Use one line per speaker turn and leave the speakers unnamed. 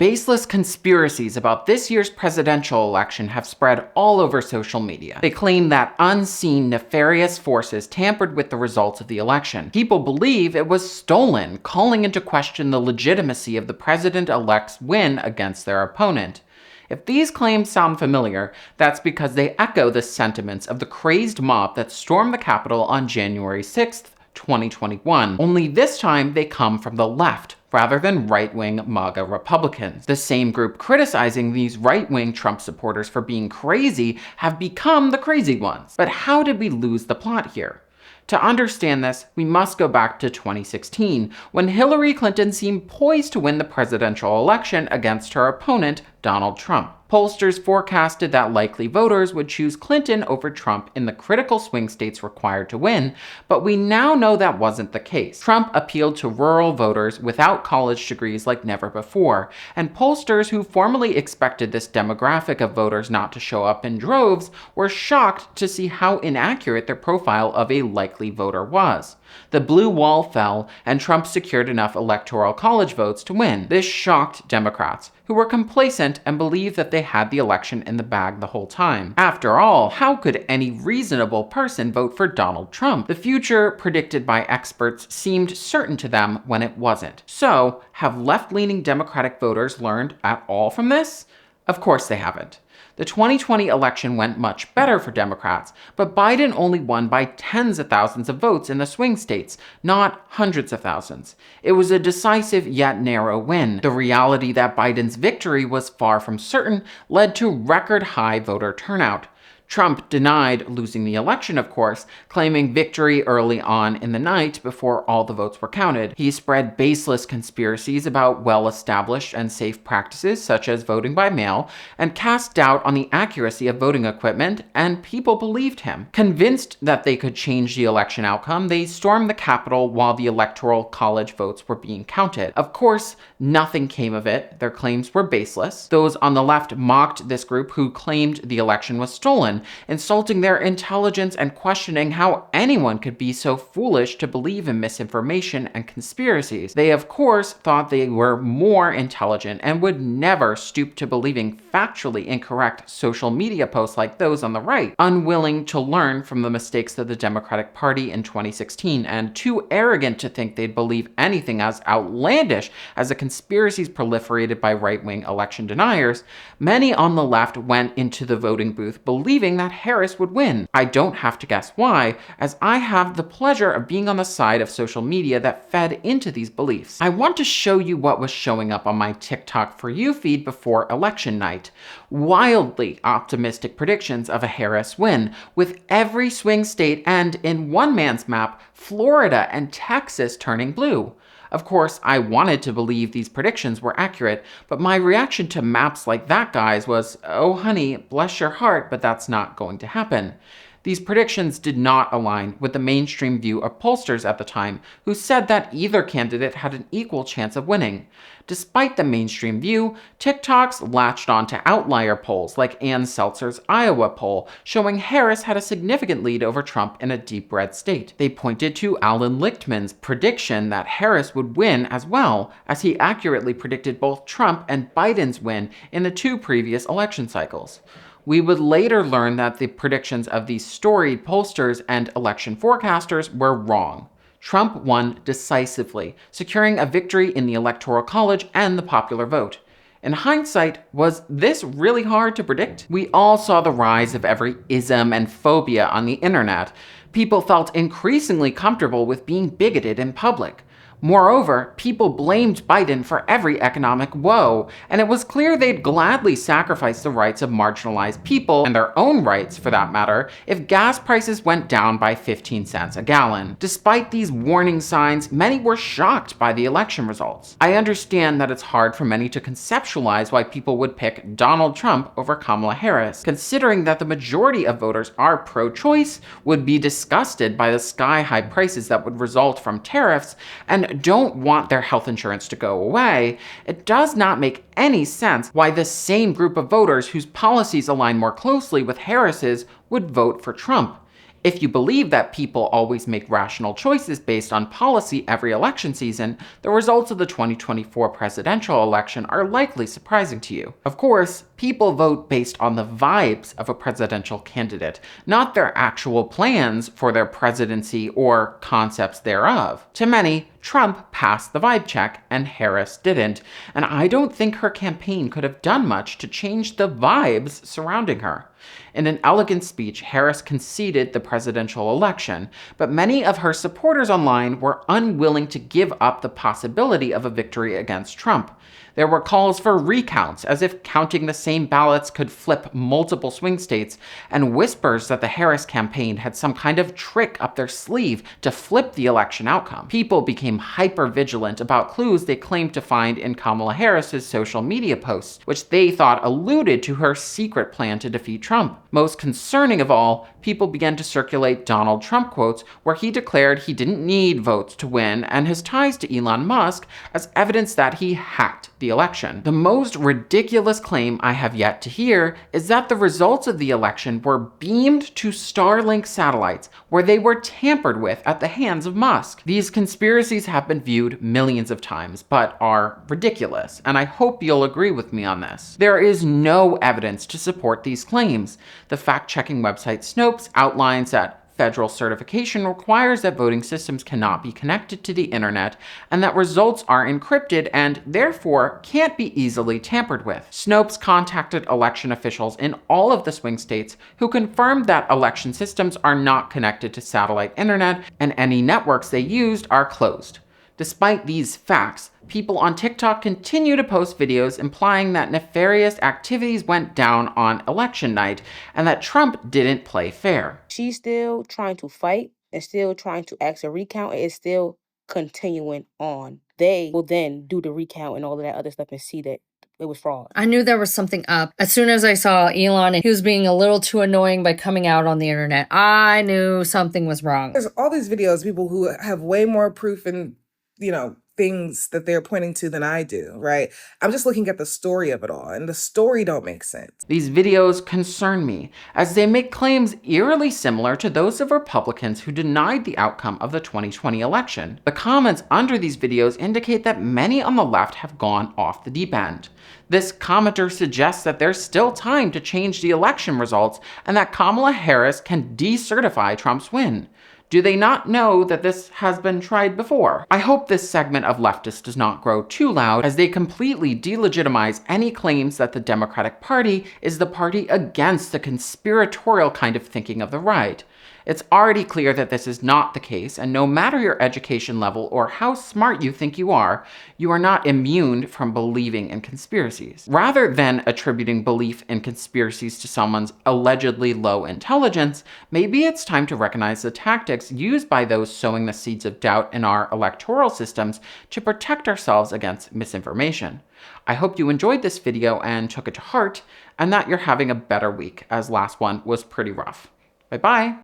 Baseless conspiracies about this year's presidential election have spread all over social media. They claim that unseen, nefarious forces tampered with the results of the election. People believe it was stolen, calling into question the legitimacy of the president-elect's win against their opponent. If these claims sound familiar, that's because they echo the sentiments of the crazed mob that stormed the Capitol on January 6th, 2021. Only this time they come from the left, rather than right-wing MAGA Republicans. The same group criticizing these right-wing Trump supporters for being crazy have become the crazy ones. But how did we lose the plot here? To understand this, we must go back to 2016, when Hillary Clinton seemed poised to win the presidential election against her opponent, Donald Trump. Pollsters forecasted that likely voters would choose Clinton over Trump in the critical swing states required to win, but we now know that wasn't the case. Trump appealed to rural voters without college degrees like never before, and pollsters who formerly expected this demographic of voters not to show up in droves were shocked to see how inaccurate their profile of a likely voter was. The blue wall fell, and Trump secured enough electoral college votes to win. This shocked Democrats, who were complacent and believed that they had the election in the bag the whole time. After all, how could any reasonable person vote for Donald Trump? The future, predicted by experts, seemed certain to them when it wasn't. So, have left-leaning Democratic voters learned at all from this? Of course they haven't. The 2020 election went much better for Democrats, but Biden only won by tens of thousands of votes in the swing states, not hundreds of thousands. It was a decisive yet narrow win. The reality that Biden's victory was far from certain led to record-high voter turnout. Trump denied losing the election, of course, claiming victory early on in the night before all the votes were counted. He spread baseless conspiracies about well-established and safe practices such as voting by mail, and cast doubt on the accuracy of voting equipment, and people believed him. Convinced that they could change the election outcome, they stormed the Capitol while the Electoral College votes were being counted. Of course, nothing came of it. Their claims were baseless. Those on the left mocked this group who claimed the election was stolen, insulting their intelligence and questioning how anyone could be so foolish to believe in misinformation and conspiracies. They, of course, thought they were more intelligent and would never stoop to believing factually incorrect social media posts like those on the right, unwilling to learn from the mistakes of the Democratic Party in 2016 and too arrogant to think they'd believe anything as outlandish as the conspiracies proliferated by right-wing election deniers. Many on the left went into the voting booth believing that Harris would win. I don't have to guess why, as I have the pleasure of being on the side of social media that fed into these beliefs. I want to show you what was showing up on my TikTok For You feed before election night. Wildly optimistic predictions of a Harris win, with every swing state and, in one man's map, Florida and Texas turning blue. Of course, I wanted to believe these predictions were accurate, but my reaction to maps like that guy's was, oh honey, bless your heart, but that's not going to happen. These predictions did not align with the mainstream view of pollsters at the time, who said that either candidate had an equal chance of winning. Despite the mainstream view, TikToks latched on to outlier polls like Ann Seltzer's Iowa poll, showing Harris had a significant lead over Trump in a deep red state. They pointed to Alan Lichtman's prediction that Harris would win as well, as he accurately predicted both Trump and Biden's win in the two previous election cycles. We would later learn that the predictions of these storied pollsters and election forecasters were wrong. Trump won decisively, securing a victory in the Electoral College and the popular vote. In hindsight, was this really hard to predict? We all saw the rise of every ism and phobia on the internet. People felt increasingly comfortable with being bigoted in public. Moreover, people blamed Biden for every economic woe, and it was clear they'd gladly sacrifice the rights of marginalized people, and their own rights for that matter, if gas prices went down by 15 cents a gallon. Despite these warning signs, many were shocked by the election results. I understand that it's hard for many to conceptualize why people would pick Donald Trump over Kamala Harris, considering that the majority of voters are pro-choice, would be disgusted by the sky-high prices that would result from tariffs, and don't want their health insurance to go away. It does not make any sense why the same group of voters whose policies align more closely with Harris's would vote for Trump. If you believe that people always make rational choices based on policy every election season, the results of the 2024 presidential election are likely surprising to you. Of course, people vote based on the vibes of a presidential candidate, not their actual plans for their presidency or concepts thereof. To many, Trump passed the vibe check and Harris didn't, and I don't think her campaign could have done much to change the vibes surrounding her. In an elegant speech, Harris conceded the presidential election, but many of her supporters online were unwilling to give up the possibility of a victory against Trump. There were calls for recounts, as if counting the same ballots could flip multiple swing states, and whispers that the Harris campaign had some kind of trick up their sleeve to flip the election outcome. People became hyper-vigilant about clues they claimed to find in Kamala Harris's social media posts, which they thought alluded to her secret plan to defeat Trump. Most concerning of all, people began to circulate Donald Trump quotes where he declared he didn't need votes to win and his ties to Elon Musk as evidence that he hacked the election. The most ridiculous claim I have yet to hear is that the results of the election were beamed to Starlink satellites where they were tampered with at the hands of Musk. These conspiracies have been viewed millions of times, but are ridiculous, and I hope you'll agree with me on this. There is no evidence to support these claims. The fact-checking website Snopes outlines that federal certification requires that voting systems cannot be connected to the internet and that results are encrypted and therefore can't be easily tampered with. Snopes contacted election officials in all of the swing states who confirmed that election systems are not connected to satellite internet and any networks they used are closed. Despite these facts, people on TikTok continue to post videos implying that nefarious activities went down on election night and that Trump didn't play fair.
She's still trying to fight and still trying to ask a recount, and it's still continuing on. They will then do the recount and all of that other stuff and see that it was fraud.
I knew there was something up. As soon as I saw Elon and he was being a little too annoying by coming out on the internet, I knew something was wrong.
There's all these videos, people who have way more proof and, things that they're pointing to than I do, right? I'm just looking at the story of it all, and the story don't make sense.
These videos concern me, as they make claims eerily similar to those of Republicans who denied the outcome of the 2020 election. The comments under these videos indicate that many on the left have gone off the deep end. This commenter suggests that there's still time to change the election results and that Kamala Harris can decertify Trump's win. Do they not know that this has been tried before? I hope this segment of leftists does not grow too loud as they completely delegitimize any claims that the Democratic Party is the party against the conspiratorial kind of thinking of the right. It's already clear that this is not the case, and no matter your education level or how smart you think you are not immune from believing in conspiracies. Rather than attributing belief in conspiracies to someone's allegedly low intelligence, maybe it's time to recognize the tactics used by those sowing the seeds of doubt in our electoral systems to protect ourselves against misinformation. I hope you enjoyed this video and took it to heart, and that you're having a better week, as last one was pretty rough. Bye-bye.